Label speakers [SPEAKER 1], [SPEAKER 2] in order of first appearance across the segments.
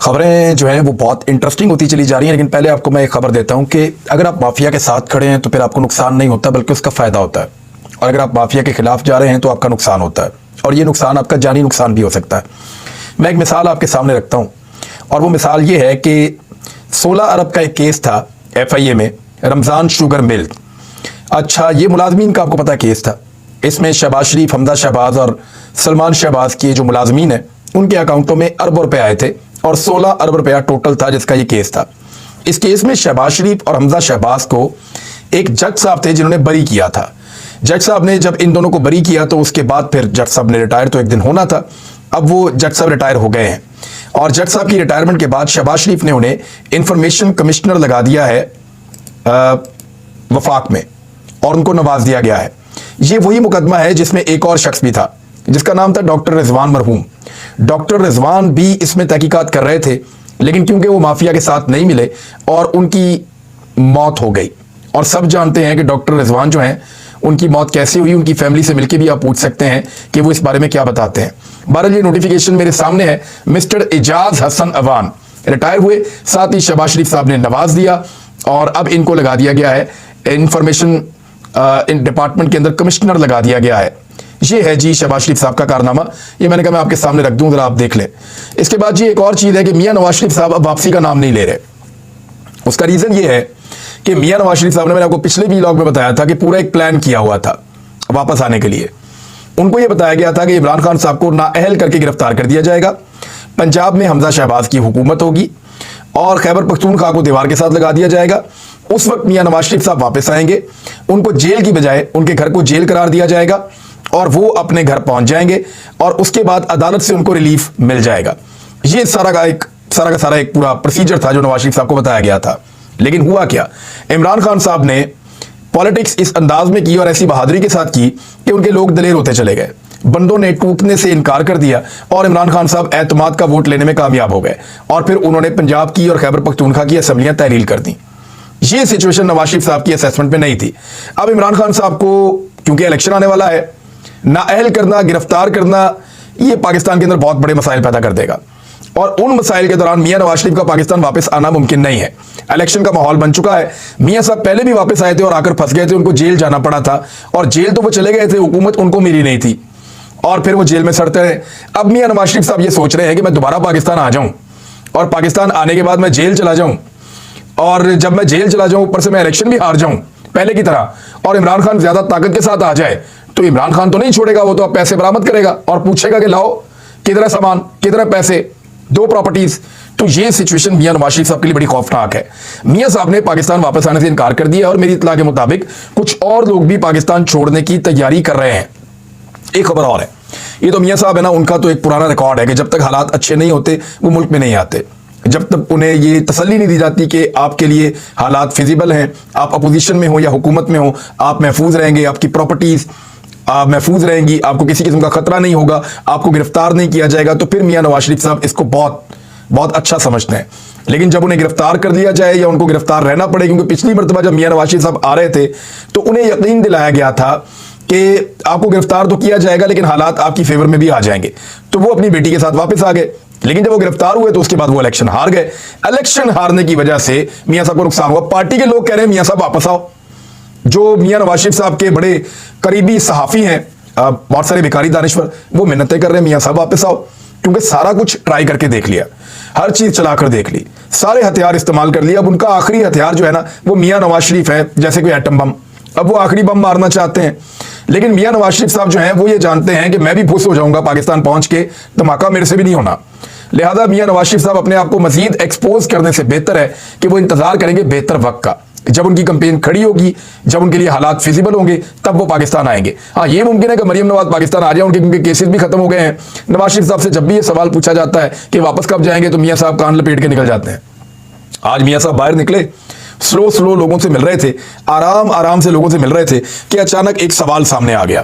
[SPEAKER 1] खबरें जो हैं वो बहुत इंटरेस्टिंग होती चली जा रही हैं, लेकिन पहले आपको मैं एक खबर देता हूं कि अगर आप माफिया के साथ खड़े हैं तो फिर आपको नुकसान नहीं होता बल्कि उसका फ़ायदा होता है, और अगर आप माफिया के खिलाफ जा रहे हैं तो आपका नुकसान होता है, और ये नुकसान आपका जानी नुकसान भी हो सकता है। मैं एक मिसाल आपके सामने रखता हूँ, और वो मिसाल ये है कि 16 अरब का एक केस था FIA में, रमज़ान शुगर मिल। अच्छा, ये मुलाजमीन का आपको पता केस था। इसमें शहबाज शरीफ, हमजा शहबाज और सलमान शहबाज के जो मुलाजमीन हैं उनके अकाउंटों में अरबों रुपए आए थे, और 16 अरब रुपया टोटल था जिसका ये केस था। इस केस में शहबाज शरीफ और हमजा शहबाज को एक जज साहब थे जिन्होंने बरी किया था। जज साहब ने जब इन दोनों को बरी किया तो उसके बाद फिर जज साहब ने रिटायर तो एक दिन होना था। अब वो जज साहब रिटायर हो गए हैं, और जज साहब की रिटायरमेंट के बाद शहबाज शरीफ ने उन्हें इंफॉर्मेशन कमिश्नर लगा दिया है वफाक में, और उनको नवाज दिया गया है। ये वही मुकदमा है जिसमें एक और शख्स भी था जिसका नाम था डॉक्टर रिजवान मरहूम। डॉक्टर रिजवान भी इसमें तहकीकात कर रहे थे, लेकिन क्योंकि वो माफिया के साथ नहीं मिले और उनकी मौत हो गई। और सब जानते हैं कि डॉक्टर रिजवान जो हैं उनकी मौत कैसे हुई। उनकी फैमिली से मिलकर भी आप पूछ सकते हैं कि वो इस बारे में क्या बताते हैं। बहरहाल ये नोटिफिकेशन मेरे सामने है। मिस्टर एजाज हसन अवान रिटायर हुए, साथ ही शहबाज शरीफ साहब ने नवाज दिया, और अब इनको लगा दिया गया है इंफॉर्मेशन डिपार्टमेंट के अंदर कमिश्नर लगा दिया गया है। ये है जी शहबाज शरीफ साहब का कारनामा। ये मैंने कहा मैं आपके सामने रख दूं, जरा आप देख लें। इसके बाद जी एक और चीज़ है कि मियां नवाज शरीफ साहब अब वापसी का नाम नहीं ले रहे। उसका रीज़न ये है कि मियां नवाज शरीफ साहब ने, मैंने आपको पिछले व्लॉग में बताया था कि पूरा एक प्लान किया हुआ था वापस आने के लिए। उनको यह बताया गया था कि इमरान खान साहब को नाअहल करके गिरफ्तार कर दिया जाएगा, पंजाब में हमजा शहबाज की हुकूमत होगी, और खैबर पख्तूनख्वा को दीवार के साथ लगा दिया जाएगा। उस वक्त मियां नवाज शरीफ साहब वापस आएंगे, उनको जेल की बजाय उनके घर को जेल करार दिया जाएगा, और वो अपने घर पहुंच जाएंगे, और उसके बाद अदालत से उनको रिलीफ मिल जाएगा। ये सारा का सारा एक पूरा प्रोसीजर था जो नवाज शरीफ साहब को बताया गया था। लेकिन हुआ क्या, इमरान खान साहब ने पॉलिटिक्स इस अंदाज में की और ऐसी बहादुरी के साथ की कि उनके लोग दलेर होते चले गए। बंदों ने टूटने से इनकार कर दिया, और इमरान खान साहब एतमाद का वोट लेने में कामयाब हो गए, और फिर उन्होंने पंजाब की और खैबर पख्तूनख्वा की असम्बलियां तहलील कर दी। ये सिचुएशन नवाज शरीफ साहब की असेसमेंट में नहीं थी। अब इमरान खान साहब को क्योंकि इलेक्शन आने वाला है, नाअहल करना, गिरफ्तार करना, ये पाकिस्तान के अंदर बहुत बड़े मसाइल पैदा कर देगा, और उन मसाइल के दौरान मियां नवाज शरीफ का पाकिस्तान वापस आना मुमकिन नहीं है। इलेक्शन का माहौल बन चुका है। मियां साहब पहले भी वापस आए थे और आकर फंस गए थे, उनको जेल जाना पड़ा था, और जेल तो वो चले गए थे, हुकूमत उनको मिली नहीं थी, और फिर वो जेल में सड़ते रहे। अब मियां नवाज शरीफ साहब ये सोच रहे हैं कि मैं दोबारा पाकिस्तान आ जाऊं, और पाकिस्तान आने के बाद मैं जेल चला जाऊं, और जब मैं जेल चला जाऊं ऊपर से मैं इलेक्शन भी हार जाऊं पहले की तरह, और इमरान खान ज्यादा ताकत के साथ आ जाए, तो इमरान खान तो नहीं छोड़ेगा, वो तो अब पैसे बरामद करेगा और पूछेगा कि लाओ किधर सामान, किधर पैसे, दो प्रॉपर्टीज। तो ये सिचुएशन मियां नवाज शरीफ साहब के लिए बड़ी खौफनाक है। मियां साहब ने पाकिस्तान वापस आने से इनकार कर दिया, और मेरी इत्तला के मुताबिक कुछ और लोग भी पाकिस्तान छोड़ने की तैयारी कर रहे हैं। एक खबर और है, ये तो मियां साहब है ना, उनका तो एक पुराना रिकॉर्ड है कि जब तक हालात अच्छे नहीं होते वो मुल्क में नहीं आते। जब तक उन्हें ये तसल्ली नहीं दी जाती कि आपके लिए हालात फिजिबल हैं, आप अपोजिशन में हो या हुकूमत में हो, आप महफूज रहेंगे, आपकी प्रॉपर्टीज आप महफूज रहेंगी, आपको किसी किस्म का खतरा नहीं होगा, आपको गिरफ्तार नहीं किया जाएगा, तो फिर मियां नवाज शरीफ साहब इसको बहुत बहुत अच्छा समझते हैं। लेकिन जब उन्हें गिरफ्तार कर लिया जाए या उनको गिरफ्तार रहना पड़े, क्योंकि पिछली मरतबा जब मियां नवाज शरीफ साहब आ रहे थे तो उन्हें यकीन दिलाया गया था कि आपको गिरफ्तार तो किया जाएगा लेकिन हालात आपकी फेवर में भी आ जाएंगे, तो वो अपनी बेटी के साथ वापस आ गए। लेकिन जब वो गिरफ्तार हुए तो उसके बाद वो इलेक्शन हार गए। इलेक्शन हारने की वजह से मियां साहब को नुकसान हुआ। पार्टी के लोग कह रहे हैं मियां साहब वापस आओ। जो मियां नवाज शरीफ साहब के बड़े करीबी सहाफी हैं, बहुत सारे भिखारी दानिश्वर, वो मिन्नतें कर रहे हैं मियां साहब वापस आओ, क्योंकि सारा कुछ ट्राई करके देख लिया, हर चीज चलाकर देख ली, सारे हथियार इस्तेमाल कर लिया। अब उनका आखिरी हथियार जो है ना वो मियां नवाज शरीफ है, जैसे कोई एटम बम। अब वो आखिरी बम मारना चाहते हैं, लेकिन मियां नवाज शरीफ साहब जो हैं वो ये जानते हैं कि मैं भी फुस हो जाऊंगा पाकिस्तान पहुंच के, धमाका मेरे से भी नहीं होना। लिहाजा मियां नवाज शरीफ साहब अपने आप को मजीद एक्सपोज करने से बेहतर है कि वो इंतजार करेंगे बेहतर वक्त का, जब उनकी कंपेन खड़ी होगी, जब उनके लिए हालात फिजिबल होंगे, तब वो पाकिस्तान आएंगे। हाँ, ये मुमकिन है कि मरियम नवाज पाकिस्तान आ जाए, उनके क्योंकि केसेस भी खत्म हो गए हैं। नवाज शरीफ साहब से जब भी ये सवाल पूछा जाता है कि वापस कब जाएंगे, तो मियां साहब कान लपेट के निकल जाते हैं। आज मियां साहब बाहर निकले, स्लो लोगों से मिल रहे थे, आराम से लोगों से मिल रहे थे कि अचानक एक सवाल सामने आ गया,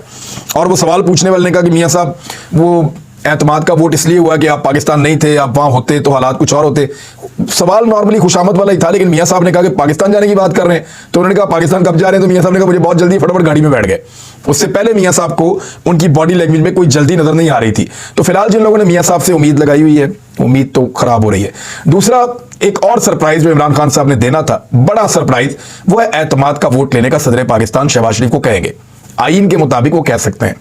[SPEAKER 1] और वो सवाल पूछने वाले ने कहा कि मियां साहब वो एतमाद का वोट इसलिए हुआ कि आप पाकिस्तान नहीं थे, आप वहां होते तो हालात कुछ और होते। सवाल नॉर्मली खुशामद वाला ही था, लेकिन मियां साहब ने कहा कि पाकिस्तान जाने की बात कर रहे हैं, तो उन्होंने कहा पाकिस्तान कब जा रहे हैं, तो मियां साहब ने कहा मुझे बहुत जल्दी, फटाफट गाड़ी में बैठ गए। उससे पहले मियां साहब को उनकी बॉडी लैंग्वेज में कोई जल्दी नजर नहीं आ रही थी। तो फिलहाल जिन लोगों ने मियां साहब से उम्मीद लगाई हुई है, उम्मीद तो खराब हो रही है। दूसरा एक और सरप्राइज जो इमरान खान साहब ने देना था, बड़ा सरप्राइज, वो है एतमाद का वोट लेने का। सदर पाकिस्तान शहबाज शरीफ को कहेंगे, आईन के मुताबिक वो कह सकते हैं,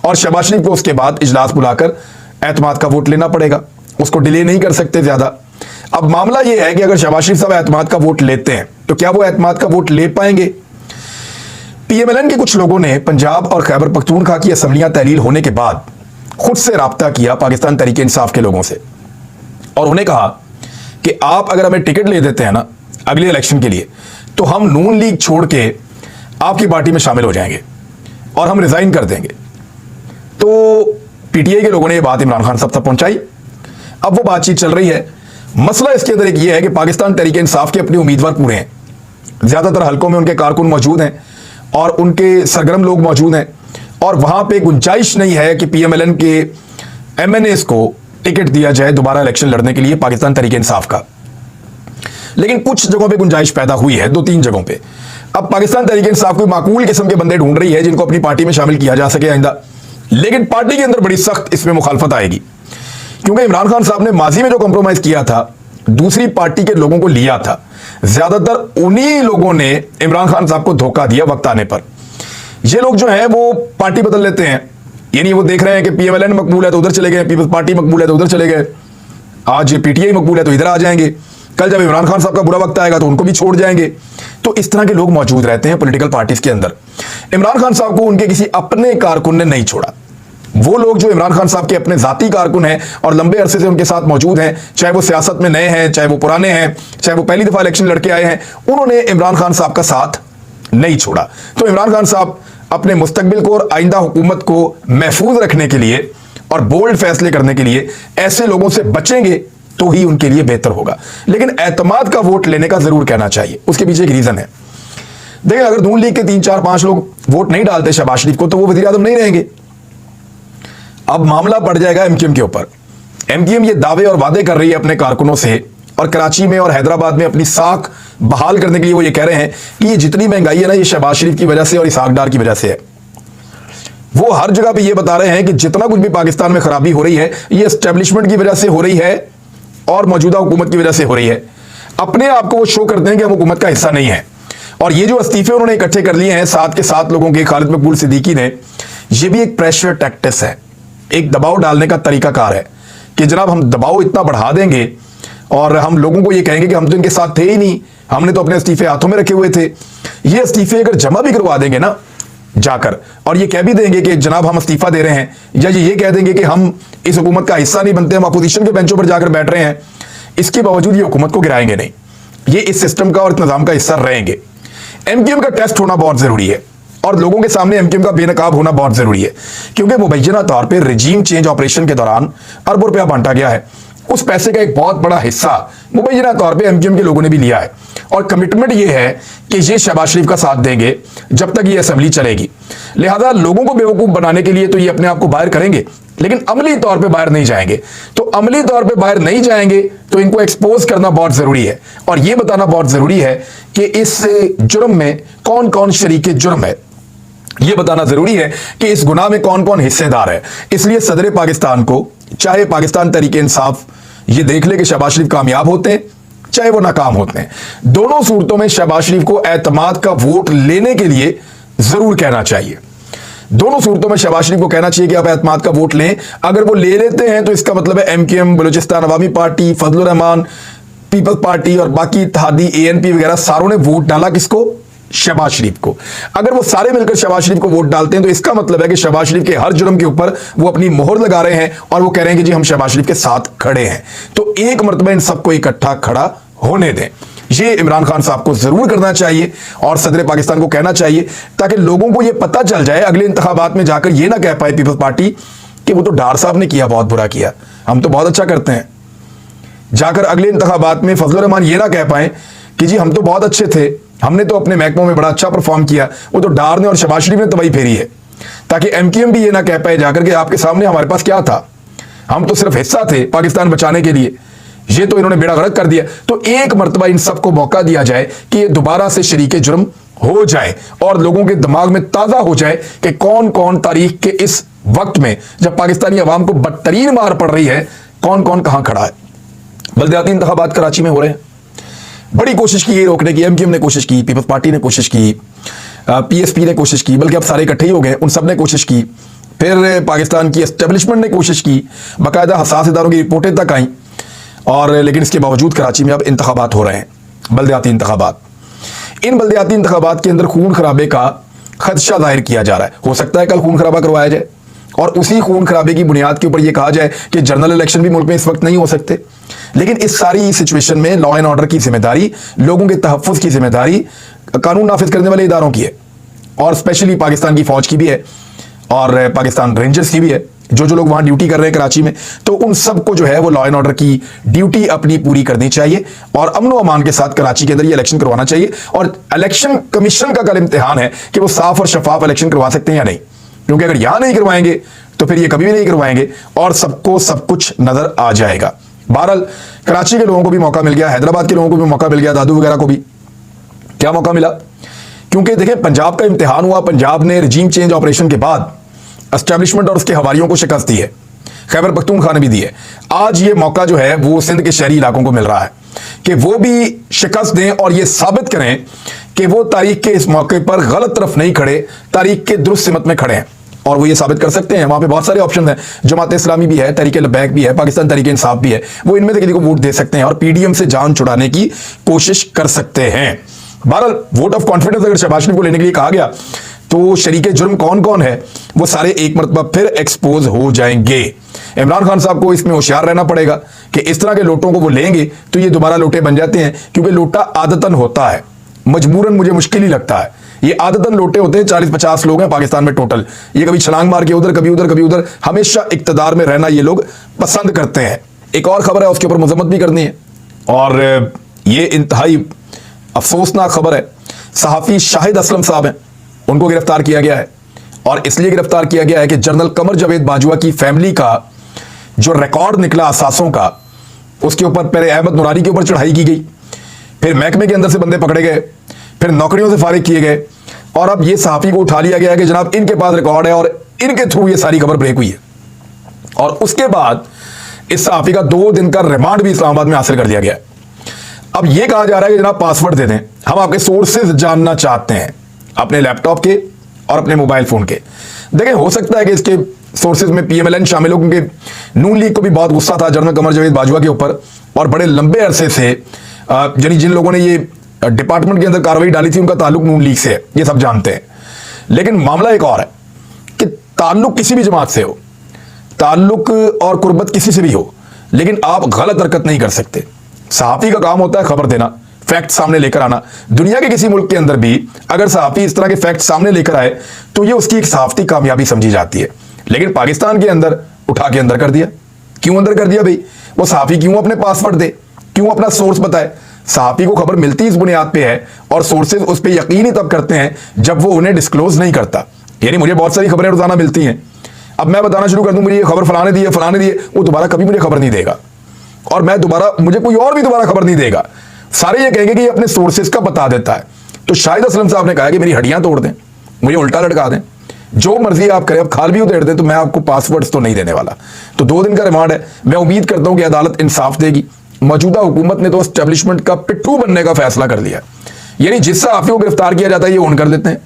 [SPEAKER 1] और शहबाज शरीफ को उसके बाद इजलास बुलाकर एतमाद का वोट लेना पड़ेगा, उसको डिले नहीं कर सकते ज्यादा। अब मामला यह है कि अगर शहबाज शरीफ साहब एतमाद का वोट लेते हैं तो क्या वो एतमाद का वोट ले पाएंगे? पीएमएलएन के कुछ लोगों ने पंजाब और खैबर पख्तूनख्वा की असम्बलियां तहलील होने के बाद खुद से राब्ता किया पाकिस्तान तहरीक इंसाफ के लोगों से, और उन्हें कहा कि आप अगर हमें टिकट ले देते हैं ना अगले इलेक्शन के लिए, तो हम नून लीग छोड़ के आपकी पार्टी में शामिल हो जाएंगे और हम रिजाइन कर देंगे। तो पीटीआई के लोगों ने यह बात इमरान खान साहब तक पहुंचाई। अब वो बातचीत चल रही है। मसला इसके अंदर एक ये है कि पाकिस्तान तहरीक इंसाफ के अपने उम्मीदवार पूरे हैं, ज्यादातर हलकों में उनके कारकुन मौजूद हैं और उनके सरगर्म लोग मौजूद हैं, और वहां पे गुंजाइश नहीं है कि पीएमएलएन के एमएनएस को टिकट दिया जाए दोबारा इलेक्शन लड़ने के लिए पाकिस्तान तहरीक इंसाफ का। लेकिन कुछ जगहों पे गुंजाइश पैदा हुई है, 2-3 जगहों पे। अब पाकिस्तान तहरीक इंसाफ कोई माकूल किस्म के बंदे ढूंढ रही है जिनको अपनी पार्टी में शामिल किया जा सके आइंदा, लेकिन पार्टी के अंदर बड़ी सख्त इसमें मुखालफत आएगी, क्योंकि इमरान खान साहब ने माजी में जो कॉम्प्रोमाइज किया था, दूसरी पार्टी के लोगों को लिया था, ज्यादातर उन्हीं लोगों ने इमरान खान साहब को धोखा दिया वक्त आने पर। ये लोग जो हैं वो पार्टी बदल लेते हैं, यानी वो देख रहे हैं कि पीएमएलएन मकबूल है तो उधर चले गए, पीपल्स पार्टी मकबूल है तो उधर चले गए, आज पीटीआई मकबूल है तो इधर आ जाएंगे, कल जब इमरान खान साहब का बुरा वक्त आएगा तो उनको भी छोड़ जाएंगे। तो इस तरह के लोग मौजूद रहते हैं पॉलिटिकल पार्टीज के अंदर। इमरान खान साहब को उनके किसी अपने कारकुन ने नहीं छोड़ा। वो लोग जो इमरान खान साहब के अपने जाती कारकुन हैं और लंबे अरसे से उनके साथ मौजूद हैं, चाहे वो सियासत में नए हैं, चाहे वो पुराने हैं, चाहे वो पहली दफा इलेक्शन लड़के आए हैं, उन्होंने इमरान खान साहब का साथ नहीं छोड़ा। तो इमरान खान साहब अपने मुस्तकबिल को और आइंदा हुकूमत को महफूज रखने के लिए और बोल्ड फैसले करने के लिए ऐसे लोगों से बचेंगे तो ही उनके लिए बेहतर होगा। लेकिन एतमाद का वोट लेने का जरूर कहना चाहिए, उसके पीछे एक रीजन है। देखिए, अगर नून लीग के 3-4-5 लोग वोट नहीं डालते शहबाज शरीफ को तो वो वज़ीर आज़म नहीं रहेंगे। अब मामला पड़ जाएगा एमक्यूएम के ऊपर। एमक्यूएम ये दावे और वादे कर रही है अपने कारकुनों से, और कराची में और हैदराबाद में अपनी साख बहाल करने के लिए वो ये कह रहे हैं कि ये जितनी महंगाई है ना, ये शहबाज शरीफ की वजह से और इसहाक डार की वजह से है। वो हर जगह पे ये बता रहे हैं कि जितना कुछ भी पाकिस्तान में खराबी हो रही है ये एस्टेब्लिशमेंट की वजह से हो रही है और मौजूदा हुकूमत की वजह से हो रही है। अपने आप को वो शो करते हैं कि हम हुकूमत का हिस्सा नहीं है। और ये जो इस्तीफे उन्होंने इकट्ठे कर लिए हैं 7 के 7 लोगों के, खालिद मकबूल सिद्दीकी ने, ये भी एक प्रेशर टैक्टिस है, एक दबाव डालने का तरीकाकार है कि जनाब हम दबाव इतना बढ़ा देंगे और हम लोगों को ये कहेंगे कि हम तो इनके साथ थे ही नहीं, हमने तो अपने इस्तीफे हाथों में रखे हुए थे। ये इस्तीफे अगर जमा भी करवा देंगे ना जाकर, और ये कह भी देंगे कि जनाब हम इस्तीफा दे रहे हैं, या ये कह देंगे कि हम इस हुकूमत का हिस्सा नहीं बनते, हम अपोजिशन के बेंचों पर जाकर बैठ रहे हैं, इसके बावजूद ये हुकूमत को गिराएंगे नहीं, ये इस सिस्टम का और इस निजाम का हिस्सा रहेंगे। एमक्यूएम का टेस्ट होना बहुत जरूरी है और लोगों के सामने एमक्यूएम का बेनकाब होना बहुत जरूरी है, क्योंकि मुबैना तौर पर रजीम चेंज ऑपरेशन के दौरान अरबों रुपया बांटा गया है। उस पैसे का एक बहुत बड़ा हिस्सा मुबैना तौर पे एमक्यूएम के लोगों ने भी लिया है, और कमिटमेंट ये है कि ये शहबाज शरीफ का साथ देंगे जब तक ये असेंबली चलेगी। लिहाजा लोगों को बेवकूफ बनाने के लिए तो ये अपने आप को बाहर करेंगे, लेकिन अमली तौर पे बाहर नहीं जाएंगे। तो अमली तौर पे बाहर नहीं जाएंगे तो इनको एक्सपोज करना बहुत जरूरी है, और ये बताना बहुत जरूरी है कि इस जुर्म में कौन कौन शरीके जुर्म है। यह बताना जरूरी है कि इस गुनाह में कौन कौन हिस्सेदार है। इसलिए सदर पाकिस्तान को, चाहे पाकिस्तान तहरीक इंसाफ ये देख ले कि शहबाज शरीफ कामयाब होते हैं चाहे वो नाकाम होते हैं, दोनों सूरतों में शहबाज शरीफ को एतमाद का वोट लेने के लिए जरूर कहना चाहिए। दोनों सूरतों में शहबाज शरीफ को कहना चाहिए कि आप एतमाद का वोट लें। अगर वो ले लेते हैं तो इसका मतलब है MQM, Balochistan Awami party, Fazlur Rahman, peoples party और बाकी इत्तेहादी एएनपी वगैरह सारों ने वोट डाला किसको? शहबाज शरीफ को। अगर वो सारे मिलकर शहबाज शरीफ को वोट डालते हैं तो इसका मतलब है कि शहबाज शरीफ के हर जुर्म के ऊपर वो अपनी मोहर लगा रहे हैं और वो कह रहे हैं कि जी हम शहबाज शरीफ के साथ खड़े हैं। तो एक मरतबा इन सबको इकट्ठा खड़ा होने दें। ये इमरान खान साहब को जरूर करना चाहिए और सदर पाकिस्तान को कहना चाहिए, ताकि लोगों को यह पता चल जाए अगले इंतखाबात में जाकर यह ना कह पाए पीपल्स पार्टी कि वो तो डार साहब ने किया, बहुत बुरा किया, हम तो बहुत अच्छा करते हैं। जाकर अगले इंतखाबात में फजलुर रहमान ये ना कह पाए कि जी हम तो बहुत अच्छे थे, हमने तो अपने महकमों में बड़ा अच्छा परफॉर्म किया, वो तो डार ने और शहबाज शरीफ ने तबाही फेरी है। ताकि एमक्यूएम भी ये ना कह पाए जाकर कि आपके सामने हमारे पास क्या था, हम तो सिर्फ हिस्सा थे पाकिस्तान बचाने के लिए, ये तो इन्होंने बेड़ा गर्क कर दिया। तो एक मर्तबा इन सबको मौका दिया जाए कि ये दोबारा से शरीके जुर्म हो जाए और लोगों के दिमाग में ताजा हो जाए कि कौन कौन तारीख के इस वक्त में जब पाकिस्तानी अवाम को बदतरीन मार पड़ रही है, कौन कौन कहां खड़ा है। बल्दियाती इंतखाबात कराची में हो रहे हैं, बड़ी कोशिश की रोकने की, एमक्यूएम ने कोशिश की, पीपल्स पार्टी ने कोशिश की, पीएसपी ने कोशिश की, बल्कि अब सारे इकट्ठे ही हो गए, उन सब ने कोशिश की। फिर पाकिस्तान की एस्टेब्लिशमेंट ने कोशिश की, बाकायदा हसास इदारों की रिपोर्टें तक आई, और लेकिन इसके बावजूद कराची में अब इंतखाबात हो रहे हैं, बल्दियाती इंतखाबात। इन बल्दियाती इंतखाबात के अंदर खून खराबे का खदशा जाहिर किया जा रहा है। हो सकता है कल खून खराबा करवाया जाए और उसी खून खराबे की बुनियाद के ऊपर यह कहा जाए कि जनरल इलेक्शन भी मुल्क में इस वक्त नहीं हो सकते। लेकिन इस सारी सिचुएशन में लॉ एंड ऑर्डर की जिम्मेदारी, लोगों के तहफ्फुज़ की जिम्मेदारी कानून नाफिज करने वाले इदारों की है, और स्पेशली पाकिस्तान की फौज की भी है और पाकिस्तान रेंजर्स की भी है, जो लोग वहां ड्यूटी कर रहे हैं कराची में। तो उन सबको जो है वो लॉ एंड ऑर्डर की ड्यूटी अपनी पूरी करनी चाहिए और अमन व अमान के साथ कराची के अंदर ये इलेक्शन करवाना चाहिए। और इलेक्शन कमीशन का कल इम्तिहान है कि वो साफ और शफाफ इलेक्शन करवा सकते हैं या नहीं, क्योंकि अगर यहां नहीं करवाएंगे तो फिर ये कभी भी नहीं करवाएंगे और सबको सब कुछ नजर आ जाएगा। बहरहाल कराची के लोगों को भी मौका मिल गया, हैदराबाद के लोगों को भी मौका मिल गया, दादू वगैरह को भी क्या मौका मिला, क्योंकि देखें पंजाब का इम्तिहान हुआ, पंजाब ने रजीम चेंज ऑपरेशन के बाद एस्टैब्लिशमेंट और उसके हवारियों को शिकस्त दी है, खैबर पख्तूनख्वा ने भी दी है। आज ये मौका जो है वो सिंध के शहरी इलाकों को मिल रहा है कि वो भी शिकस्त दें और ये साबित करें कि वो तारीख के इस मौके पर गलत तरफ नहीं खड़े, तारीख के दुरुस्त सिमत में खड़े हैं। और वो ये साबित कर सकते हैं, वहां पे बहुत सारे ऑप्शन हैं, जमात इस्लामी भी है, तहरीक लब्बैक भी है, पाकिस्तान तहरीक इंसाफ भी है, वो इनमें से किसी को वोट दे सकते हैं और पीडीएम से जान छुड़ाने की कोशिश कर सकते हैं। बहरहाल वोट ऑफ कॉन्फिडेंस अगर शहबाज शरीफ को लेने के लिए कहा गया तो शरीके जुर्म कौन कौन है वो सारे एक मरतबा फिर एक्सपोज हो जाएंगे। इमरान खान साहब को इसमें होशियार रहना पड़ेगा कि इस तरह के लोटों को वो लेंगे तो ये दोबारा लोटे बन जाते हैं, क्योंकि लोटा आदतन होता है, मजबूरन मुझे मुश्किल ही लगता है। ये आदतन लोटे होते हैं, 40-50 लोग हैं पाकिस्तान में टोटल, ये कभी छलांग मार के उधर कभी उधर कभी उधर, हमेशा इक्तदार में रहना ये लोग पसंद करते हैं। एक और खबर है, उसके ऊपर मजम्मत भी करनी है, और ये इंतहाई अफसोसनाक खबर है। सहाफ़ी शाहिद असलम साहब हैं, उनको गिरफ्तार किया गया है, और इसलिए गिरफ्तार किया गया है कि जनरल कमर जावेद बाजवा की फैमिली का जो रिकॉर्ड निकला असासों का, उसके ऊपर पहले अहमद नुरानी के ऊपर चढ़ाई की गई, फिर महकमे के अंदर से बंदे पकड़े गए, फिर नौकरियों से फारिग किए गए, और अब ये सहाफ़ी को उठा लिया गया है कि जनाब इनके पास रिकॉर्ड है और इनके थ्रू ये सारी खबर ब्रेक हुई है। और उसके बाद इस सहाफ़ी का 2 दिन का रिमांड भी इस्लामाबाद में हासिल कर लिया गया है। अब यह कहा जा रहा है कि जनाब पासवर्ड दे दें, हम आपके सोर्सेज जानना चाहते हैं, अपने लैपटॉप के और अपने मोबाइल फोन के। देखें, हो सकता है कि इसके सोर्सेज में पीएमएलएन शामिल हो, क्योंकि नून लीग को भी बहुत गुस्सा था जनरल कमर जावेद बाजवा के ऊपर, और बड़े लंबे अरसे से यानी जिन लोगों ने ये डिपार्टमेंट के अंदर कार्रवाई डाली थी उनका ताल्लुक नून लीग से है, ये सब जानते हैं। लेकिन मामला एक और है कि ताल्लुक किसी भी जमात से हो, ताल्लुक और कुर्बत किसी से भी हो, लेकिन आप गलत हरकत नहीं कर सकते। सहाफ़ी का काम होता है खबर देना, फैक्ट सामने लेकर आना। दुनिया के किसी मुल्क के अंदर भी अगर सहाफ़ी इस तरह के फैक्ट सामने लेकर आए तो ये उसकी एक सहाफ़ती कामयाबी समझी जाती है। लेकिन पाकिस्तान के अंदर उठा के अंदर कर दिया। क्यों अंदर कर दिया भाई? वो सहाफ़ी क्यों अपने पासवर्ड दे, क्यों अपना सोर्स बताए? सहाफ़ी को खबर मिलती इस बुनियाद पे है और सोर्सेज उस पर यकीन ही तब करते हैं जब वो उन्हें डिस्क्लोज नहीं करता। यानी मुझे बहुत सारी खबरें रोजाना मिलती हैं, अब मैं बताना शुरू कर दूं मुझे ये खबर फलाने दी है फलाने दी है, वो दोबारा कभी मुझे खबर नहीं देगा, और मैं दोबारा मुझे कोई और भी दोबारा खबर नहीं देगा। सारे ये कहेंगे कि ये अपने सोर्सेज का बता देता है। तो शाहिद असलम साहब ने कहा कि मेरी हड्डियां तोड़ दें, मुझे उल्टा लटका दें, जो मर्जी आप करें, अब खाल भी उधेड़ दें, तो मैं आपको पासवर्ड्स तो नहीं देने वाला। तो 2 दिन का रिमांड है। मैं उम्मीद करता हूं कि अदालत इंसाफ देगी। मौजूदा हुकूमत ने तो एस्टेब्लिशमेंट का पिट्ठू बनने का फैसला कर लिया, यानी जिस सहाफ़ी को गिरफ्तार किया जाता है ये ओन कर देते हैं,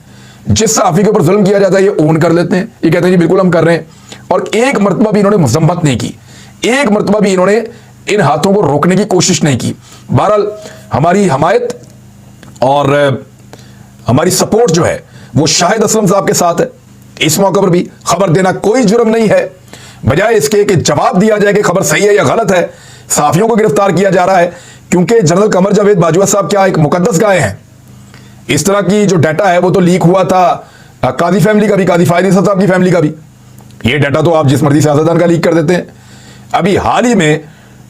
[SPEAKER 1] जिस सहाफ़ी के ऊपर जुल्म किया जाता है ये ओन कर लेते हैं, ये कहते हैं जी बिल्कुल हम कर रहे हैं। और एक मरतबा भी इन्होंने मजम्मत नहीं की, एक मरतबा भी इन्होंने इन हाथों को रोकने की कोशिश नहीं की। बहरहाल हमारी हमायत और हमारी सपोर्ट जो है वो शाहिद असलम साहब के साथ है। इस मौके पर भी खबर देना कोई जुर्म नहीं है, बजाय इसके कि जवाब दिया जाए कि खबर सही है या गलत है। सहाफ़ियों को गिरफ्तार किया जा रहा है क्योंकि जनरल कमर जावेद बाजवा साहब क्या एक मुकद्दस गाय हैं। इस तरह की जो डाटा है वो तो लीक हुआ था काजी फैमिली का भी, काजी फायद ईसा साहब की फैमिली का भी। ये डाटा तो आप जिस मर्जी सियासतदान का लीक कर देते हैं। अभी हाल ही में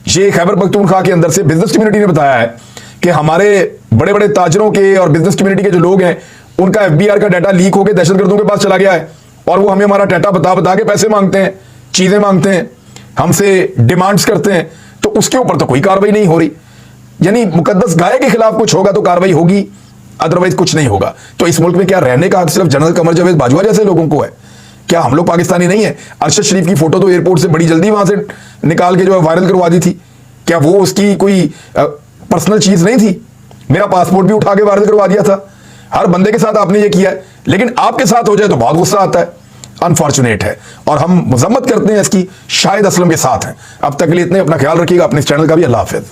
[SPEAKER 1] ये खैबर पख्तूनख्वा के अंदर से बिजनेस कम्युनिटी ने बताया है कि हमारे बड़े बड़े ताजरों के और बिजनेस कम्युनिटी के जो लोग हैं उनका एफबीआर का डाटा लीक होकर दहशतगर्दों के पास चला गया है, और वो हमें हमारा डाटा बता बता के पैसे मांगते हैं, चीजें मांगते हैं। हमसे डिमांड्स करते हैं, तो उसके ऊपर तो कोई कार्रवाई नहीं हो रही। यानी मुकद्दस गाय के खिलाफ कुछ होगा तो कार्रवाई होगी, अदरवाइज कुछ नहीं होगा। तो इस मुल्क में क्या रहने का हक सिर्फ जनरल कमर जावेद बाजवा जैसे लोगों को है? क्या हम लोग पाकिस्तानी नहीं है? अरशद शरीफ की फोटो तो एयरपोर्ट से बड़ी जल्दी वहां से निकाल के जो है वायरल करवा दी थी। क्या वो उसकी कोई पर्सनल चीज नहीं थी? मेरा पासपोर्ट भी उठा के वायरल करवा दिया था। हर बंदे के साथ आपने ये किया है, लेकिन आपके साथ हो जाए तो बहुत गुस्सा आता है। अनफॉर्चुनेट है और हम मजम्मत करते हैं इसकी। शाहिद असलम के साथ हैं। अब तक के लिए इतने, अपना ख्याल रखिएगा, अपने इस चैनल का भी। अल्लाह हाफिज।